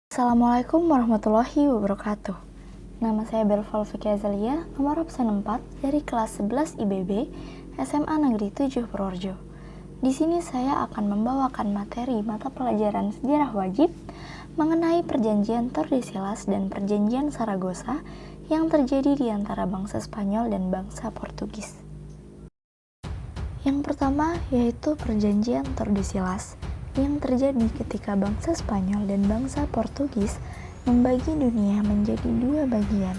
Assalamualaikum warahmatullahi wabarakatuh. Nama saya Belval Fikri Azalia, nomor absen 4 dari kelas 11 IBB SMA Negeri 7 Purworejo. Di sini saya akan membawakan materi mata pelajaran sejarah wajib mengenai Perjanjian Tordesillas dan Perjanjian Saragossa yang terjadi di antara bangsa Spanyol dan bangsa Portugis. Yang pertama yaitu Perjanjian Tordesillas yang terjadi ketika bangsa Spanyol dan bangsa Portugis membagi dunia menjadi dua bagian.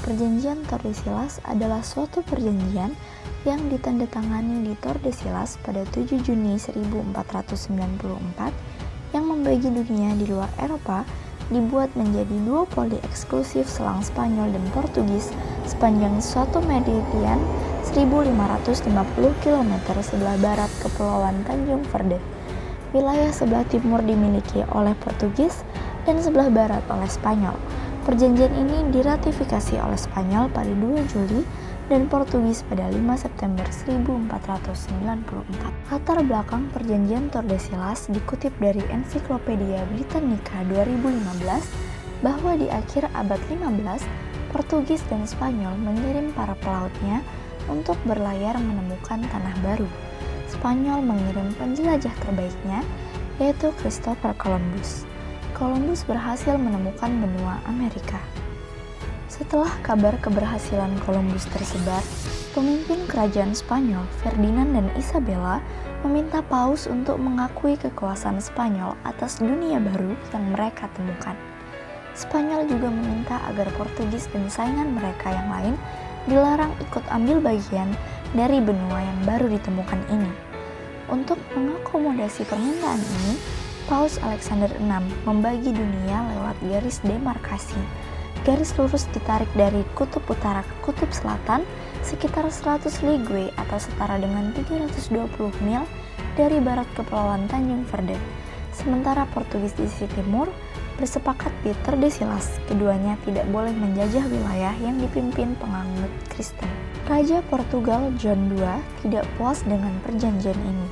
Perjanjian Tordesillas adalah suatu perjanjian yang ditandatangani di Tordesillas pada 7 Juni 1494 yang membagi dunia di luar Eropa, dibuat menjadi duopoli eksklusif selang Spanyol dan Portugis sepanjang suatu meridian 1550 km sebelah barat Kepulauan Tanjung Verde. Wilayah sebelah timur dimiliki oleh Portugis dan sebelah barat oleh Spanyol. Perjanjian ini diratifikasi oleh Spanyol pada 2 Juli dan Portugis pada 5 September 1494. Latar belakang Perjanjian Tordesillas dikutip dari Ensiklopedia Britannica 2015 bahwa di akhir abad 15, Portugis dan Spanyol mengirim para pelautnya untuk berlayar menemukan tanah baru. Spanyol mengirim penjelajah terbaiknya, yaitu Christopher Columbus. Columbus berhasil menemukan benua Amerika. Setelah kabar keberhasilan Columbus tersebar, pemimpin kerajaan Spanyol, Ferdinand dan Isabella, meminta Paus untuk mengakui kekuasaan Spanyol atas dunia baru yang mereka temukan. Spanyol juga meminta agar Portugis dan saingan mereka yang lain dilarang ikut ambil bagian dari benua yang baru ditemukan ini. Untuk mengakomodasi permintaan ini, Paus Alexander VI membagi dunia lewat garis demarkasi. Garis lurus ditarik dari kutub utara ke kutub selatan sekitar 100 ligue atau setara dengan 320 mil dari barat Kepulauan Tanjung Verde. Sementara Portugis di sisi timur bersepakat di Tordesillas, keduanya tidak boleh menjajah wilayah yang dipimpin penganut Kristen. Raja Portugal John II tidak puas dengan perjanjian ini,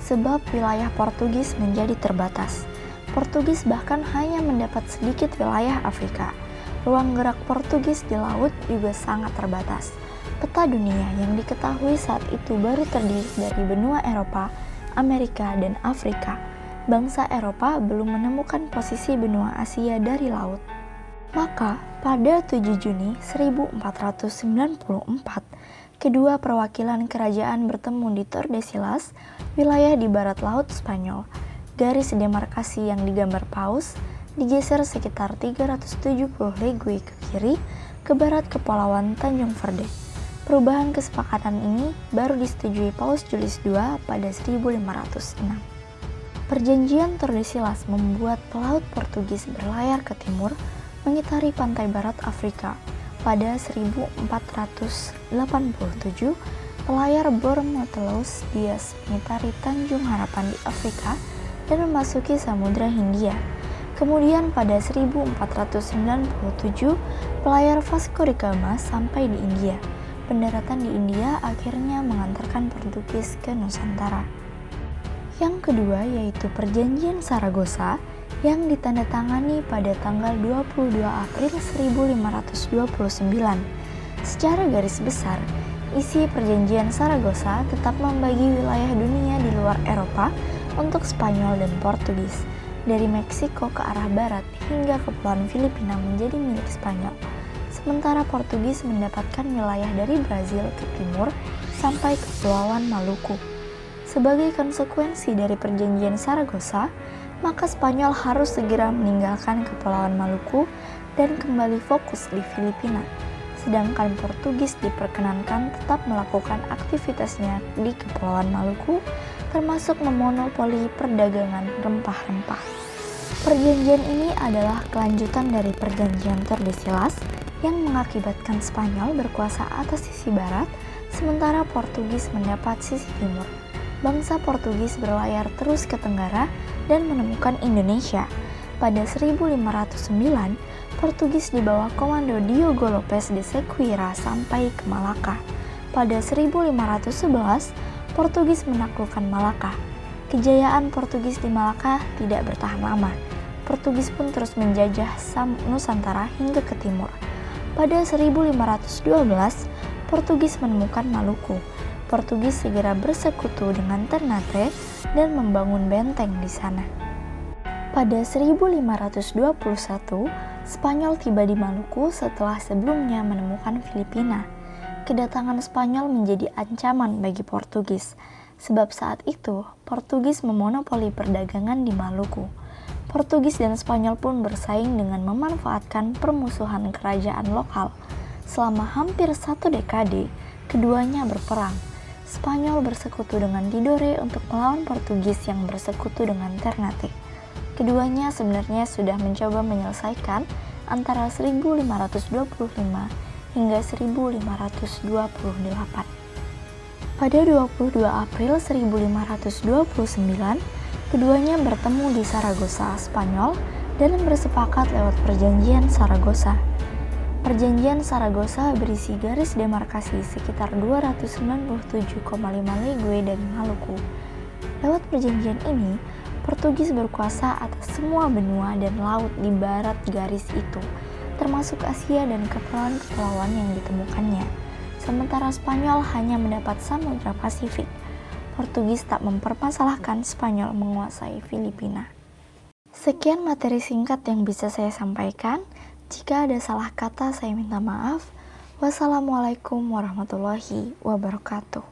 sebab wilayah Portugis menjadi terbatas. Portugis bahkan hanya mendapat sedikit wilayah Afrika. Ruang gerak Portugis di laut juga sangat terbatas. Peta dunia yang diketahui saat itu baru terdiri dari benua Eropa, Amerika, dan Afrika. Bangsa Eropa belum menemukan posisi benua Asia dari laut. Maka, pada 7 Juni 1494, kedua perwakilan kerajaan bertemu di Tordesillas, wilayah di barat laut Spanyol. Garis demarkasi yang digambar Paus digeser sekitar 370 ligue ke kiri ke barat Kepulauan Tanjung Verde. Perubahan kesepakatan ini baru disetujui Paus Julius II pada 1506. Perjanjian Tordesillas membuat pelaut Portugis berlayar ke timur mengitari pantai barat Afrika. Pada 1487, pelayar Bormontelos Dias mengitari Tanjung Harapan di Afrika dan memasuki Samudra Hindia. Kemudian pada 1497, pelayar Vasco da Gama sampai di India. Pendaratan di India akhirnya mengantarkan Portugis ke Nusantara. Yang kedua yaitu Perjanjian Saragossa yang ditandatangani pada tanggal 22 April 1529. Secara garis besar, isi Perjanjian Saragossa tetap membagi wilayah dunia di luar Eropa untuk Spanyol dan Portugis. Dari Meksiko ke arah barat hingga Kepulauan Filipina menjadi milik Spanyol. Sementara Portugis mendapatkan wilayah dari Brazil ke timur sampai Kepulauan Maluku. Sebagai konsekuensi dari Perjanjian Saragossa, maka Spanyol harus segera meninggalkan Kepulauan Maluku dan kembali fokus di Filipina. Sedangkan Portugis diperkenankan tetap melakukan aktivitasnya di Kepulauan Maluku, termasuk memonopoli perdagangan rempah-rempah. Perjanjian ini adalah kelanjutan dari Perjanjian Tordesillas yang mengakibatkan Spanyol berkuasa atas sisi barat, sementara Portugis mendapat sisi timur. Bangsa Portugis berlayar terus ke tenggara dan menemukan Indonesia. Pada 1509, Portugis di bawah komando Diogo Lopes de Sequeira sampai ke Malaka. Pada 1511, Portugis menaklukkan Malaka. Kejayaan Portugis di Malaka tidak bertahan lama. Portugis pun terus menjajah Nusantara hingga ke timur. Pada 1512, Portugis menemukan Maluku. Portugis segera bersekutu dengan Ternate dan membangun benteng di sana. Pada 1521, Spanyol tiba di Maluku setelah sebelumnya menemukan Filipina. Kedatangan Spanyol menjadi ancaman bagi Portugis, sebab saat itu Portugis memonopoli perdagangan di Maluku. Portugis dan Spanyol pun bersaing dengan memanfaatkan permusuhan kerajaan lokal. Selama hampir 1 dekade, keduanya berperang. Spanyol bersekutu dengan Tidore untuk melawan Portugis yang bersekutu dengan Ternate. Keduanya sebenarnya sudah mencoba menyelesaikan antara 1525 hingga 1528. Pada 22 April 1529, keduanya bertemu di Saragossa, Spanyol, dan bersepakat lewat Perjanjian Saragossa. Perjanjian Saragossa berisi garis demarkasi sekitar 297,5 legue dari Maluku. Lewat perjanjian ini, Portugis berkuasa atas semua benua dan laut di barat garis itu, termasuk Asia dan kepulauan-kepulauan yang ditemukannya. Sementara Spanyol hanya mendapat Samudra Pasifik. Portugis tak mempermasalahkan Spanyol menguasai Filipina. Sekian materi singkat yang bisa saya sampaikan. Jika ada salah kata, saya minta maaf. Wassalamualaikum warahmatullahi wabarakatuh.